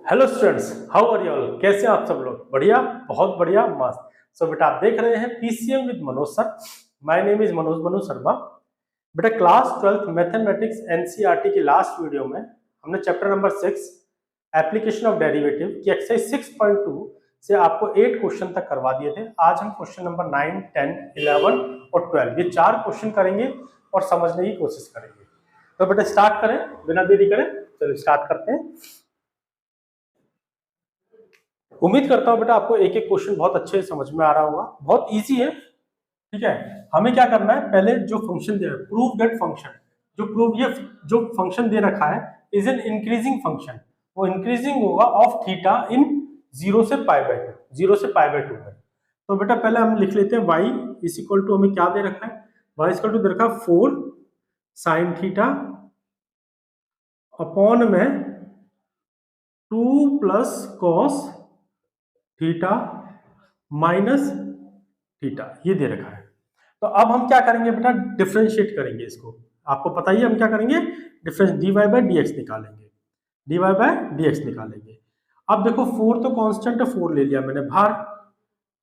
Hello students, how are you all? कैसे हैं आप सब लोग? बढ़िया, बहुत बढ़िया, मस्त। सो बेटा, आप देख रहे हैं PCM with Manoj sir. My name is Manoj Manu Sharma. बेटा, क्लास 12th मैथमेटिक्स एनसीईआरटी की लास्ट वीडियो में हमने chapter number 6 application of derivative की एक्सरसाइज 6.2 से आपको 8 क्वेश्चन तक करवा दिए थे। आज हम क्वेश्चन नंबर 9, 10, 11 और 12 ये 4 क्वेश्चन करेंगे और समझने की कोशिश करेंगे। तो बेटा स्टार्ट करें, बिना देरी करें, चलिए स्टार्ट करते हैं। उम्मीद करता हूं बेटा आपको एक एक क्वेश्चन बहुत अच्छे से समझ में आ रहा होगा। बहुत इजी है, ठीक है। हमें क्या करना है, पहले जो फंक्शन दे रहा है, प्रूव दैट फंक्शन, ये जो फंक्शन दे रखा है इज एन इंक्रीजिंग फंक्शन। वो इंक्रीजिंग होगा ऑफ थीटा इन 0 से पाई बाय 2, 0 से पाई बाय 2 में। तो बेटा पहले हम लिख लेते हैं y इज इक्वल टू, हमें क्या दे रखा है, y इज इक्वल टू दे रखा है 4 साइन थीटा अपॉन में 2 plus cos theta minus theta, ये दे रखा है। तो अब हम क्या करेंगे बेटा, डिफरेंशिएट करेंगे इसको। आपको पता ही है हम क्या करेंगे, डिफरेंस dy बाय dx निकालेंगे, dy बाय dx निकालेंगे। अब देखो 4 तो कांस्टेंट है, 4 ले लिया मैंने बाहर।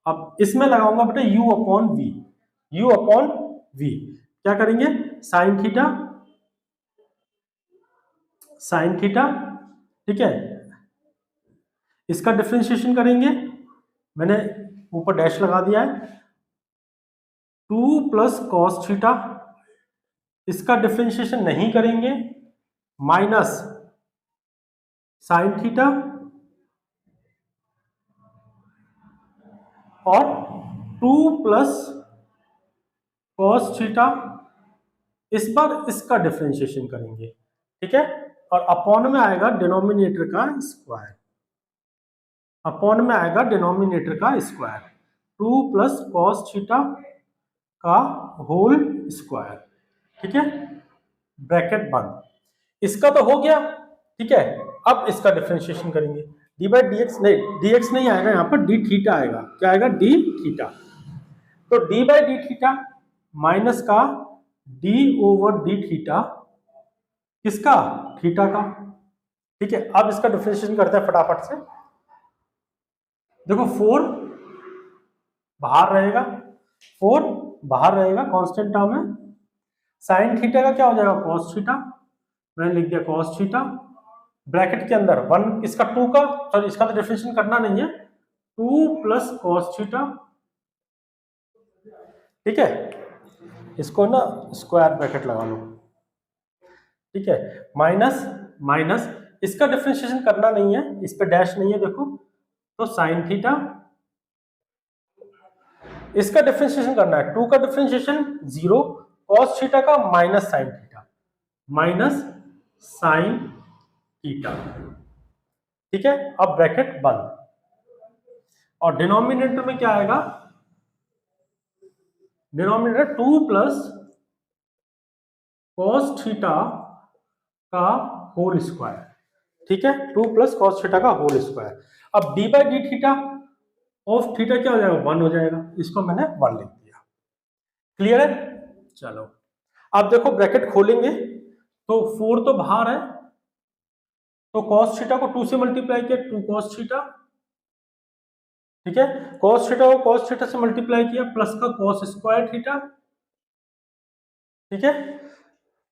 अब इसमें लगाऊंगा बेटा u upon v, u upon v। क्या करेंगे, साइन थीटा, ठीक है, इसका डिफरेंशिएशन करेंगे। मैंने ऊपर डैश लगा दिया है। 2 प्लस कॉस थीटा, इसका डिफरेंशिएशन नहीं करेंगे, माइनस साइन थीटा और 2 प्लस कॉस थीटा, इस बार इसका डिफरेंशिएशन करेंगे, ठीक है। और अपॉन में आएगा डिनोमिनेटर का स्क्वायर, अपॉन में आएगा डिनोमिनेटर का स्क्वायर, 2 प्लस कॉस थीटा का होल स्क्वायर, ठीक है, ब्रैकेट बंद। इसका तो हो गया, ठीक है। अब इसका डिफरेंशिएशन करेंगे, डी बाई डी एक्स नहीं, डी एक्स नहीं आएगा, यहाँ पर डी थीटा आएगा। क्या आएगा, डी थीटा। तो D by D theta minus का डी ओवर डी थीटा, किसका, थीटा का, ठीक है। अब इसका डिफरेंशिएशन करते हैं फटाफट से। देखो 4 बाहर रहेगा, 4 बाहर रहेगा, कांस्टेंट टर्म है। साइन थीटा का क्या हो जाएगा, कॉस थीटा, मैंने लिख दिया कॉस थीटा, ब्रैकेट के अंदर 1 इसका 2 का, सॉरी इसका तो डिफरेंशिएशन करना नहीं है, 2 प्लस कॉस थीटा, ठीक है। इसको ना स्क्वायर ब्रैकेट लगा लो, ठीक है, माइनस माइनस, इसका डिफरेंशिएशन करना नहीं है, इस पे डैश नहीं है देखो, तो साइन थीटा, इसका डिफरेंशिएशन करना है, 2 का डिफरेंशिएशन 0, कॉस थीटा का minus sine theta, minus sine theta, ठीक है। अब ब्रैकेट बंद, और डिनोमिनेटर में क्या आएगा, डिनोमिनेटर 2 प्लस कॉस थीटा का होल स्क्वायर, ठीक है, 2 प्लस कॉस थीटा का होल स्क्वायर। अब D by D theta of theta क्या हो जाएगा, 1 हो जाएगा, इसको मैंने 1 लिख दिया। क्लियर है, चलो। अब देखो ब्रैकेट खोलेंगे तो 4 तो बाहर है, तो कॉस थीटा को 2 से मल्टीप्लाई किया, 2 कॉस थीटा, ठीक है, कॉस थीटा को कॉस थीटा से मल्टीप्लाई किया, प्लस का कॉस स्क्वायर थीटा, ठीक है।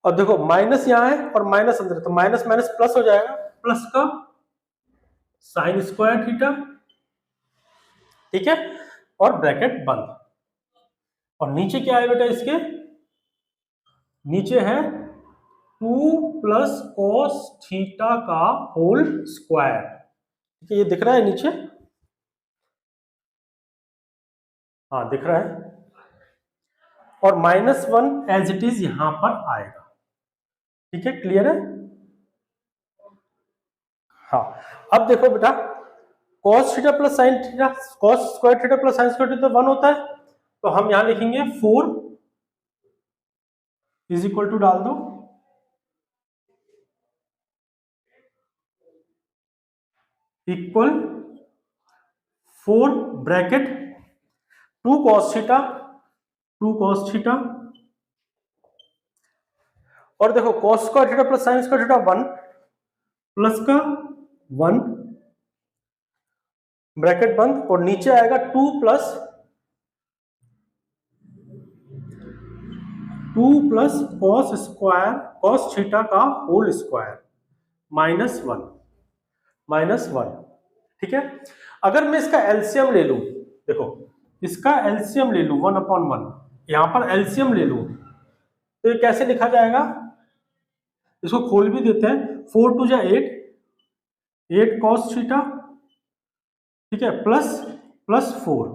और देखो माइनस यहां है और माइनस अंदर, तो माइनस माइनस प्लस हो जाएगा, प्लस का साइन स्क्वायर थीटा, ठीक है, और ब्रैकेट बंद। और नीचे क्या है बेटा, इसके नीचे है 2 प्लस कॉस थीटा का होल स्क्वायर, ठीक है, ये दिख रहा है नीचे, हाँ दिख रहा है, और -1 एज इट इज यहां पर आएगा, ठीक है, क्लियर है। हाँ, अब देखो बेटा, cos theta plus sine theta, cos square theta plus sine square theta 1 होता है, तो हम यहां लिखेंगे 4 इज इक्वल टू, डाल दो equal 4 bracket 2 cos theta, 2 cos theta, और देखो cos square theta plus sine square theta 1, plus का 1 ब्रैकेट बंद, और नीचे आएगा 2 plus cos square cos theta का होल स्क्वायर -1। ठीक है, अगर मैं इसका एलसीएम ले लूं, देखो इसका एलसीएम ले लूं 1/1, यहां पर एलसीएम ले लूं तो ये कैसे लिखा जाएगा, इसको खोल भी देते हैं। 4 2 जा 8, 8 कॉस थीटा, ठीक है, प्लस 4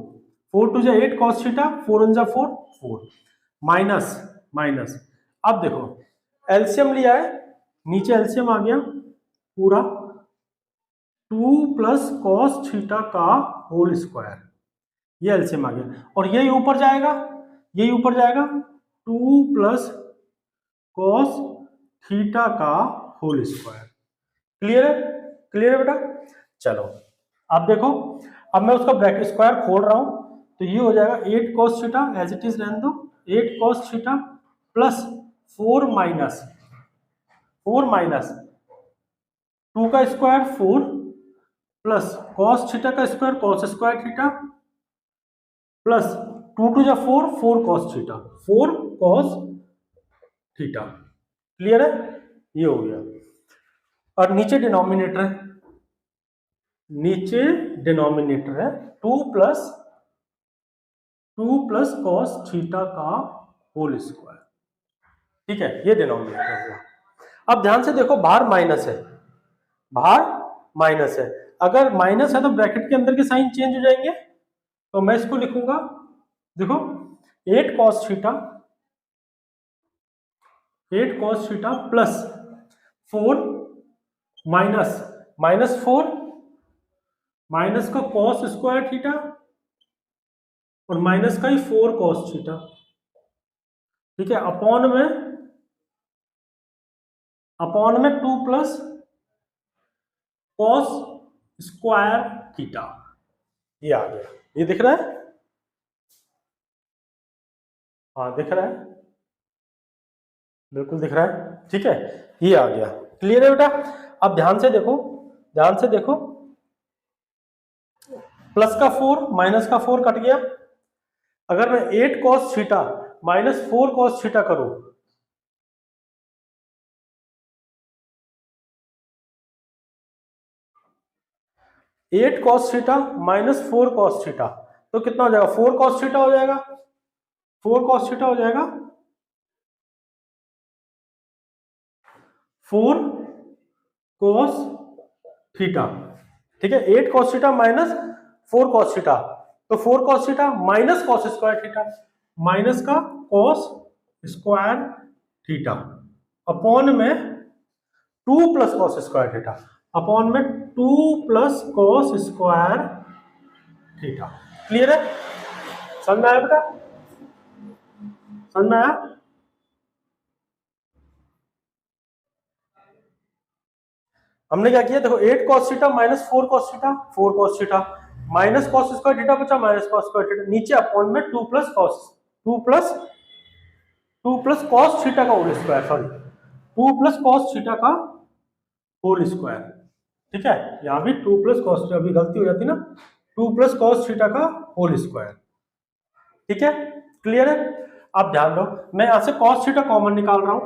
2 जा 8 कॉस थीटा, 4 1 जा 4 4, माइनस। अब देखो एलसीएम लिया है, नीचे एलसीएम आ गया पूरा 2 प्लस कॉस थीटा का होल स्क्वायर, ये एलसीएम आ गया, और यही ऊपर जाएगा 2 प्लस कॉस थीटा का होल स्क्वायर। क्लियर है बेटा। चलो अब देखो, अब मैं उसका ब्रैकेट स्क्वायर खोल रहा हूं तो ये हो जाएगा 8 cos theta as it is रहने दो, 8 cos थीटा प्लस 4 माइनस 2 का स्क्वायर 4 प्लस cos थीटा का square cos square theta plus 2 2 जा 4 4 cos theta 4 cos theta. Clear है, ये हो गया। और नीचे डिनोमिनेटर है 2 प्लस कॉस थीटा का होल स्क्वायर। ठीक है, ये डिनोमिनेटर हुआ। अब ध्यान से देखो, बाहर माइनस है, अगर माइनस है तो ब्रैकेट के अंदर के साइन चेंज हो जाएंगे, तो मैं इसको लिखूंगा, देखो 8 cos theta plus 4 minus 4 minus का cos स्क्वायर थीटा और माइनस का ही 4 cos थीटा, ठीक है, अपॉन में 2 प्लस cos स्क्वायर थीटा, ये आ गया। ये दिख रहा है, हाँ दिख रहा है, बिल्कुल दिख रहा है। ठीक है, ये आ गया। क्लियर है बेटा। अब ध्यान से देखो, प्लस का 4 माइनस का 4 कट गया। अगर मैं 8 cos theta minus 4 cos theta करूं, 8 cos theta minus 4 cos theta, तो कितना हो जाएगा, 4 cos थीटा हो जाएगा, 4 cos थीटा हो जाएगा, 4 cos थीटा। ठीक है, 8 cos theta minus 4 cos theta, तो 4 cos theta minus cos square theta, minus का cos स्क्वायर थीटा अपॉन में 2 plus cos square theta, upon में 2 plus cos square theta. Clear है, समझ में आया बेटा, समझ में आया। हमने क्या किया, देखो 8 cos theta minus 4 cos theta, 4 cos theta minus cos square theta बचा, माइनस cos स्क्वायर थीटा, नीचे अपॉन में 2 प्लस cos थीटा का whole square, sorry 2 plus cos theta का होल स्क्वायर। ठीक है, यहां भी 2 प्लस cos थीटा, अभी गलती हो जाती ना, 2 प्लस cos थीटा का होल स्क्वायर। ठीक है, क्लियर है। अब ध्यान दो, मैं यहां से cos थीटा कॉमन निकाल रहा हूं।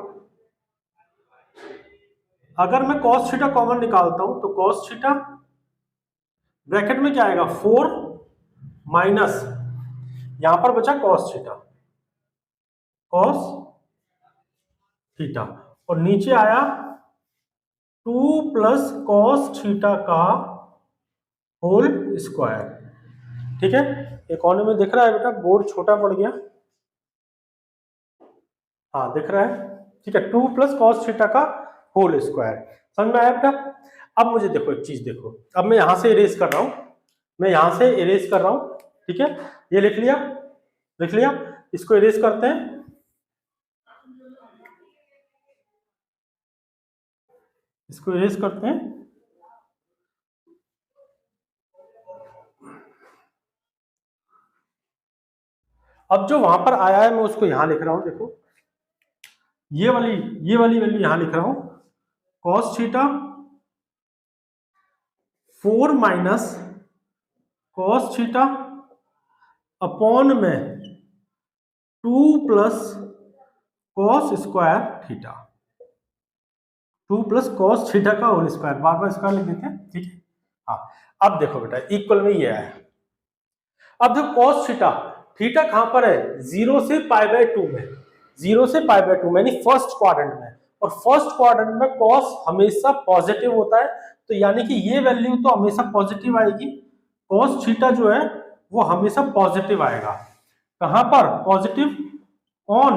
अगर मैं cos थीटा कॉमन निकालता हूं तो cos थीटा ब्रैकेट में क्या आएगा, 4 माइनस यहां पर बचा cos थीटा और नीचे आया 2 प्लस cos थीटा का होल स्क्वायर। ठीक है, इकोनॉमी में दिख रहा है बेटा, बोर्ड छोटा पड़ गया, हाँ दिख रहा है। ठीक है, 2 प्लस cos थीटा का होल स्क्वायर, समझ में आया बेटा। अब मुझे देखो एक चीज देखो, अब मैं यहां से इरेज कर रहा हूं, ठीक है, ये लिख लिया, इसको इरेज करते हैं, अब जो वहां पर आया है मैं उसको यहां लिख रहा हूं, देखो ये वाली वैल्यू यहां लिख रहा हूं, cos theta 4 minus cos theta upon में 2 plus cos square theta, 2 plus cos theta का होल स्क्वायर, बार बार स्क्वायर लिख देते हैं, ठीक है। हाँ, अब देखो बेटा इक्वल में ये है। अब जो कॉस थीटा, थीटा कहां पर है, 0 से π/2 में, 0 से π/2 में यानी फर्स्ट क्वाड्रेंट में, और फर्स्ट क्वाड्रेंट में कॉस हमेशा पॉजिटिव होता है, तो यानी कि ये वैल्यू तो हमेशा पॉजिटिव आएगी। कॉस थीटा जो है वो हमेशा पॉजिटिव आएगा। कहां पर पॉजिटिव, ऑन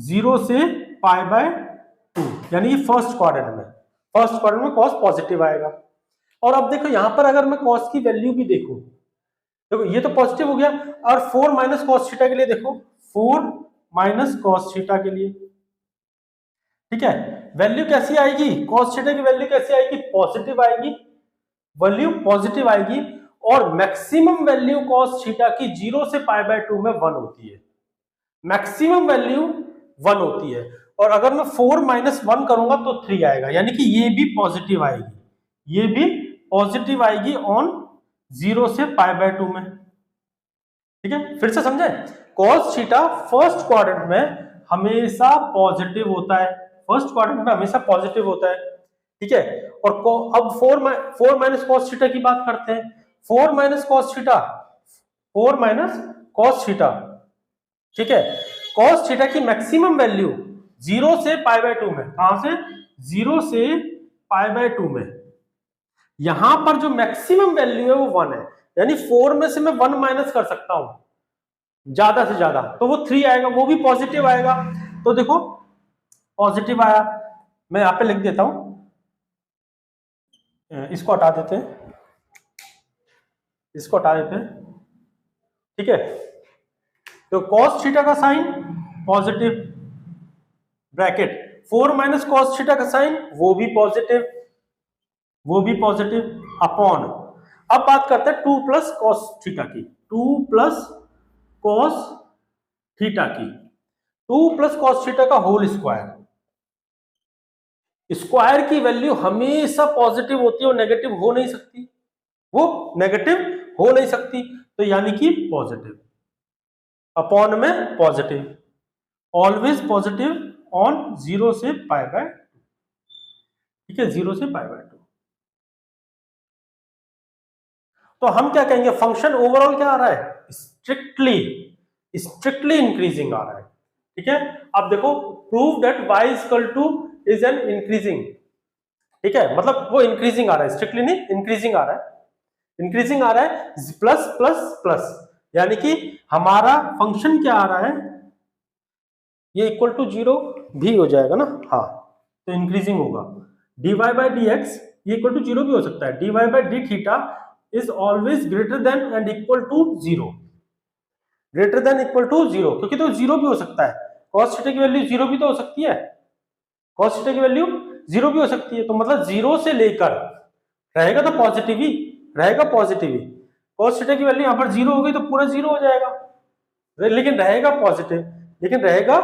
0 से π/2 यानी फर्स्ट क्वाड्रेंट में, फर्स्ट क्वाड्रेंट में कॉस पॉजिटिव आएगा। और अब देखो यहां पर अगर मैं कॉस की वैल्यू भी देखूं, देखो ये तो पॉजिटिव हो गया, और 4 माइनस कॉस थीटा के लिए देखो, 4 माइनस कॉस थीटा के लिए, ठीक है, वैल्यू कैसी आएगी, कॉस थीटा की वैल्यू कैसी आएगी, पॉजिटिव आएगी, वैल्यू पॉजिटिव आएगी। और मैक्सिमम वैल्यू कॉस थीटा की 0 से π/2 में 1 होती है, मैक्सिमम वैल्यू 1 होती है। और अगर मैं 4 माइनस 1 करूंगा तो 3 आएगा, यानी कि ये भी पॉजिटिव आएगी, ये भी पॉजिटिव आएगी ऑन 0 से π/2 में, ठीक है। फिर से समझे, cos थीटा फर्स्ट क्वाड्रेंट में हमेशा पॉजिटिव होता है, फर्स्ट क्वाड्रेंट में हमेशा पॉजिटिव होता है, ठीक है। और अब 4 माइनस कॉस थीटा की बात करते हैं, 4 minus cos theta, 4 minus cos theta, ठीक है। कॉस थीटा की मैक्सिमम वैल्यू 0 से π/2 में, कहां से, 0 से π/2 में, यहां पर जो मैक्सिमम वैल्यू है वो 1 है, यानी 4 में से मैं 1 माइनस कर सकता हूं ज्यादा से ज्यादा, तो वो 3 आएगा, वो भी पॉजिटिव आएगा। तो देखो पॉजिटिव आया, मैं यहां पे लिख देता हूं, इसको हटा देते हैं, इसको हटा देते हैं, ठीक है। तो cos थीटा का sign positive, bracket 4 minus cos theta का साइन वो भी पॉजिटिव, वो भी पॉजिटिव, अपॉन, अब बात करते हैं 2 प्लस कॉस थीटा की, 2 प्लस कॉस थीटा की, 2 प्लस कॉस थीटा का होल स्क्वायर, स्क्वायर की वैल्यू हमेशा पॉजिटिव होती है, वो नेगेटिव हो नहीं सकती, वो नेगेटिव हो नहीं सकती, तो यानी कि पॉजिटिव, अपॉन में पॉजिटिव, ऑलवेज पॉजिटिव ऑन 0 से π/2, ठीक है, 0 से π/2। तो हम क्या कहेंगे, फंक्शन ओवरऑल क्या आ रहा है, स्ट्रिक्टली, स्ट्रिक्टली इंक्रीजिंग आ रहा है, ठीक है। अब देखो prove that y equal two is an increasing, ठीक है, मतलब वो इंक्रीजिंग आ रहा है, स्ट्रिक्टली नहीं, इंक्रीजिंग आ रहा है, इंक्रीजिंग आ रहा है, प्लस प्लस प्लस, यानी कि हमारा फंक्शन क्या आ रहा है, ये इक्वल टू 0 भी हो जाएगा ना, हाँ, तो इंक्रीजिंग होगा, dy बाई डी एक्स ये इक्वल टू 0 भी हो सकता है, dy by D theta is always greater than and equal to 0, greater than equal to 0, क्योंकि तो 0 भी हो सकता है, cos थीटा की वैल्यू 0 भी तो हो सकती है, cos थीटा की वैल्यू 0 भी हो सकती है, तो मतलब 0 से लेकर रहेगा तो पॉजिटिव ही रहेगा, पॉजिटिव ही, cos थीटा की वैल्यू यहां पर 0 हो गई तो पूरा 0 हो जाएगा, लेकिन रहेगा पॉजिटिव, लेकिन रहेगा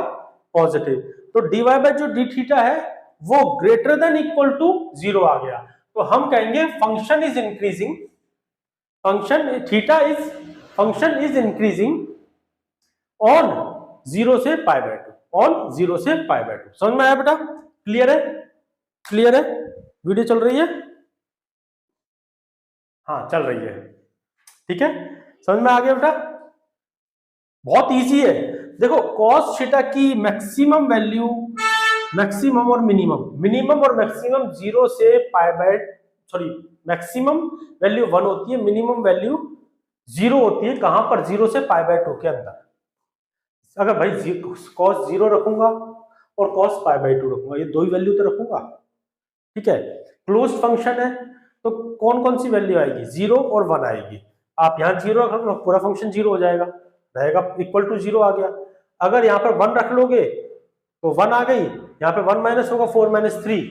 पॉजिटिव, तो dy बाई जो डी थीटा है वो ग्रेटर देन इक्वल टू 0 आ गया, तो हम कहेंगे function is increasing, function theta is, function is increasing on 0 से π/2, ऑन 0 से π/2। समझ में आया बेटा, क्लियर है, क्लियर है, वीडियो चल रही है, हाँ चल रही है, ठीक है, समझ में आ गया बेटा, बहुत इजी है। देखो cos थीटा की मैक्सिमम वैल्यू, मैक्सिमम और मिनिमम, मिनिमम और मैक्सिमम 0 से मैक्सिमम वैल्यू 1 होती है, मिनिमम वैल्यू 0 होती है, कहां पर, 0 से π/2 के अंदर। अगर भाई cos 0 रखूंगा और cos π/2 रखूंगा, ये दो ही वैल्यू तो रखूंगा, ठीक है, क्लोज्ड फंक्शन है, तो कौन कौन सी वैल्यू आएगी, 0 और 1 आएगी, आप यहां 0 रख लो, पूरा फंक्शन 0 हो जाएगा, रहेगा इक्वल टू 0 आ गया। अगर यहाँ पर 1 रख लोगे तो 1 आ गई, यहाँ पे 1 माइनस होगा, 4 माइनस 3,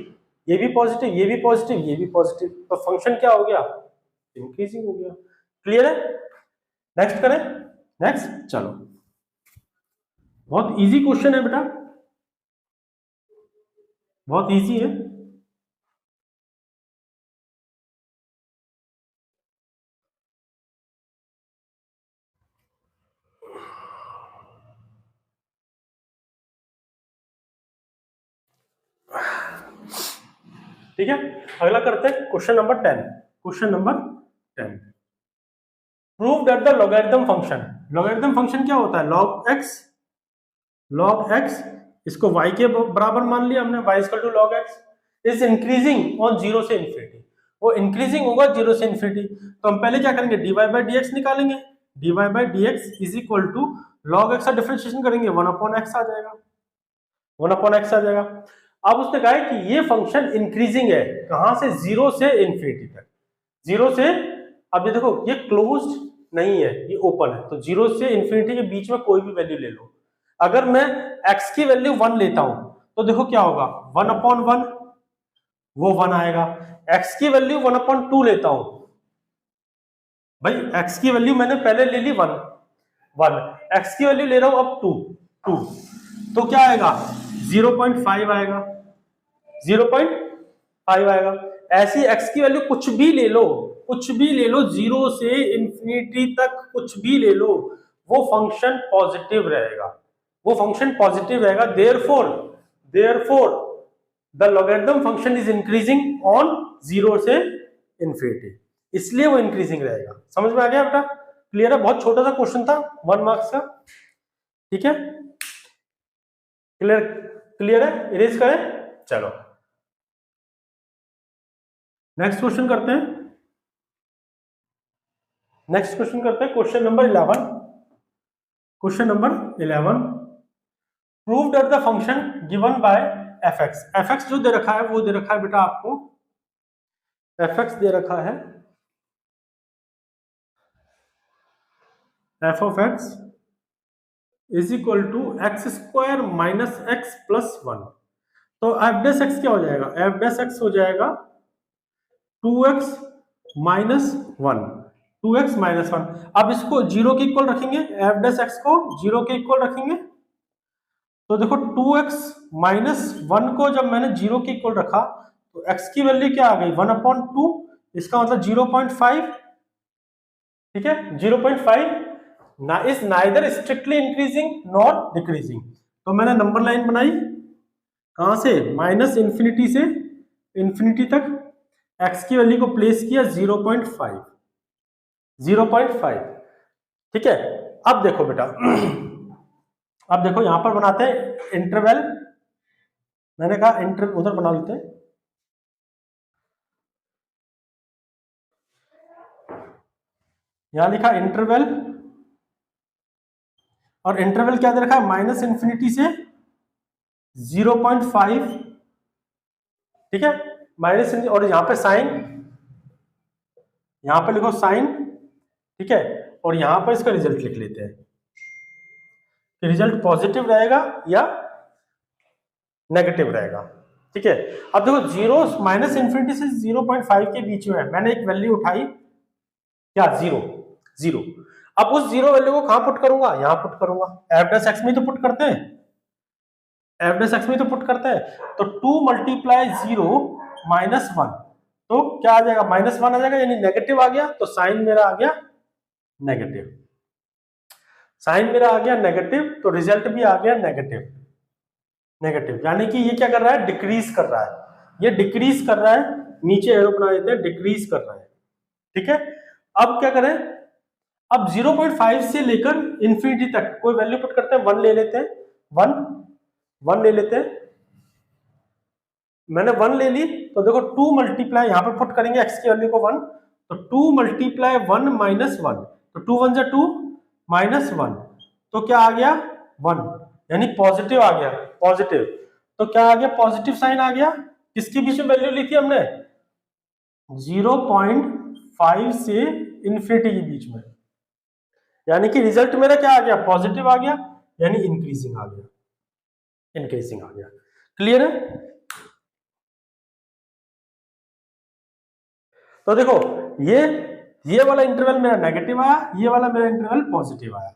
ये भी पॉजिटिव, ये भी पॉजिटिव, ये भी पॉजिटिव, तो फंक्शन क्या हो गया, इंक्रीजिंग हो गया, क्लियर है। नेक्स्ट करें, नेक्स्ट, चलो, बहुत इजी क्वेश्चन है बेटा, बहुत इजी है। ठीक है, अगला करते हैं question number 10। Question number 10, prove that the logarithm function, logarithm function क्या होता है, लॉग एक्स, इसको y के बराबर मान लिया हमने, y equal to log X, is increasing on 0 से इन्फिनिटी, वो इंक्रीजिंग होगा 0 से इन्फिनिटी। तो हम पहले क्या करेंगे, dy बाई डी एक्स निकालेंगे, dy by D X is equal to log X का डिफरेंशिएशन करेंगे, 1 अपॉन एक्स आ जाएगा, 1 अपॉन एक्स आ जाएगा। अब उसने कहा है कि ये फंक्शन इंक्रीजिंग है, कहां से, 0 से इन्फिनिटी तक, 0 से, अब ये देखो ये क्लोज्ड नहीं है, ये ओपन है, तो 0 से इन्फिनिटी के बीच में कोई भी वैल्यू ले लो। अगर मैं x की वैल्यू 1 लेता हूं तो देखो क्या होगा, 1 अपॉन 1 वो 1 आएगा। x की वैल्यू 1 अपॉन 2 लेता हूं, भाई x की वैल्यू मैंने पहले ले ली 1, x की वैल्यू ले रहा हूं अब 2, तो क्या आएगा, 0.5 आएगा, 0.5 आएगा। ऐसी x की वैल्यू कुछ भी ले लो, 0 से इंफिनिटी तक कुछ भी ले लो, वो फंक्शन पॉजिटिव रहेगा, वो फंक्शन पॉजिटिव रहेगा। Therefore the logarithm function is increasing on 0 से इंफिनिटी, इसलिए वो इंक्रीजिंग रहेगा। समझ में आ गया बेटा, क्लियर है, बहुत छोटा सा क्वेश्चन था, 1 मार्क्स का, ठीक है, क्लियर है, इरेज करें, चलो नेक्स्ट क्वेश्चन करते हैं, question number 11। Question number 11, prove that the function given by fx जो दे रखा है वो दे रखा है बेटा आपको, fx दे रखा है, f of x is equal to X square minus X plus 1, तो f डैश x क्या हो जाएगा, f डैश x हो जाएगा 2x माइनस 1, 2x माइनस 1। अब इसको 0 के इक्वल रखेंगे, f डैश x को 0 के इक्वल रखेंगे, तो देखो 2x माइनस 1 को जब मैंने 0 के इक्वल रखा तो x की वैल्यू क्या आ गई, 1 अपॉन 2, इसका मतलब 0.5, ठीक है, 0.5 ना is neither strictly increasing nor decreasing. तो मैंने नंबर लाइन बनाई, कहां से, माइनस इंफिनिटी से इंफिनिटी तक, x की वैल्यू को प्लेस किया 0.5, 0.5, ठीक है। अब देखो बेटा अब देखो यहां पर बनाते हैं इंटरवल, मैंने कहा इंटर उधर बना लेते हैं, यहां लिखा इंटरवल, और इंटरवल क्या दे रखा है, माइनस इंफिनिटी से 0.5, ठीक है, माइनस, और यहां पे साइन, यहां पे लिखो साइन, ठीक है, और यहां पर इसका रिजल्ट लिख लेते हैं, रिजल्ट पॉजिटिव रहेगा या नेगेटिव रहेगा, ठीक है। अब देखो 0 माइनस इंफिनिटी से 0.5 के बीच में है, मैंने एक वैल्यू उठाई, क्या, 0। अब उस 0 वैल्यू को कहां पुट करूंगा, यहां पुट करूंगा, f डैश x में तो पुट करते हैं, तो 2 मल्टीप्लाई 0 माइनस 1, तो क्या आ जाएगा, -1 आ जाएगा, यानी नेगेटिव आ गया, तो साइन मेरा आ गया नेगेटिव, तो रिजल्ट भी आ गया नेगेटिव, यानी कि ये क्या कर रहा है, डिक्रीज कर रहा है, ये डिक्रीज कर रहा है, नीचे एरो बना देते हैं, डिक्रीज कर रहा है, ठीक है। अब क्या करें, अब 0.5 से लेकर इंफिनिटी तक कोई वैल्यू पुट करते हैं, 1 ले लेते हैं, 1 ले लेते हैं, मैंने 1 ले ली, तो देखो 2 मल्टीप्लाई यहां पर पुट करेंगे x की वैल्यू को 1, तो 2 मल्टीप्लाई 1 माइनस 1, तो 2 1 जा 2 माइनस 1, तो क्या आ गया 1, यानी पॉजिटिव आ गया, पॉजिटिव, तो क्या आ गया, पॉजिटिव साइन आ गया, किसके बीच में वैल्यू ली थी हमने, 0.5 से इंफिनिटी के बीच में, यानी कि रिजल्ट मेरा क्या आ गया, पॉजिटिव आ गया, यानी इंक्रीजिंग आ गया, क्लियर है। तो देखो ये वाला इंटरवल मेरा नेगेटिव आया, ये वाला मेरा इंटरवल पॉजिटिव आया,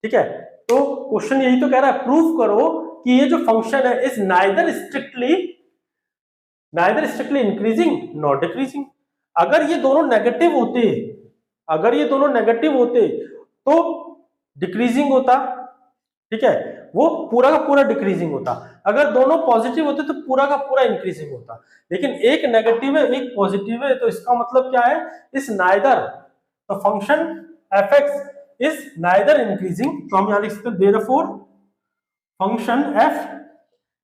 ठीक है। तो क्वेश्चन यही तो कह रहा है, प्रूफ करो कि ये जो फंक्शन है is neither strictly increasing not decreasing. अगर ये दोनों नेगेटिव होते तो डिक्रीजिंग होता, ठीक है, वो पूरा का पूरा डिक्रीजिंग होता। अगर दोनों पॉजिटिव होते तो पूरा का पूरा इंक्रीजिंग होता, लेकिन एक नेगेटिव है एक पॉजिटिव है, तो इसका मतलब क्या है, इस neither the function F x is neither increasing, तो हम यहां लिख सकते हैं therefore function F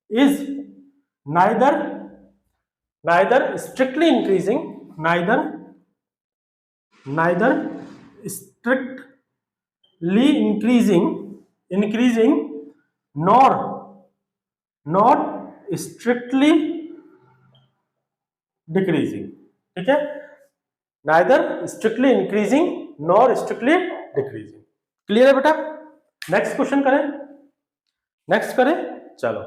is neither strictly increasing, neither strictly increasing nor strictly decreasing. ठीक है, neither strictly increasing nor strictly decreasing. Clear है बेटा? नेक्स्ट क्वेश्चन करें, चलो।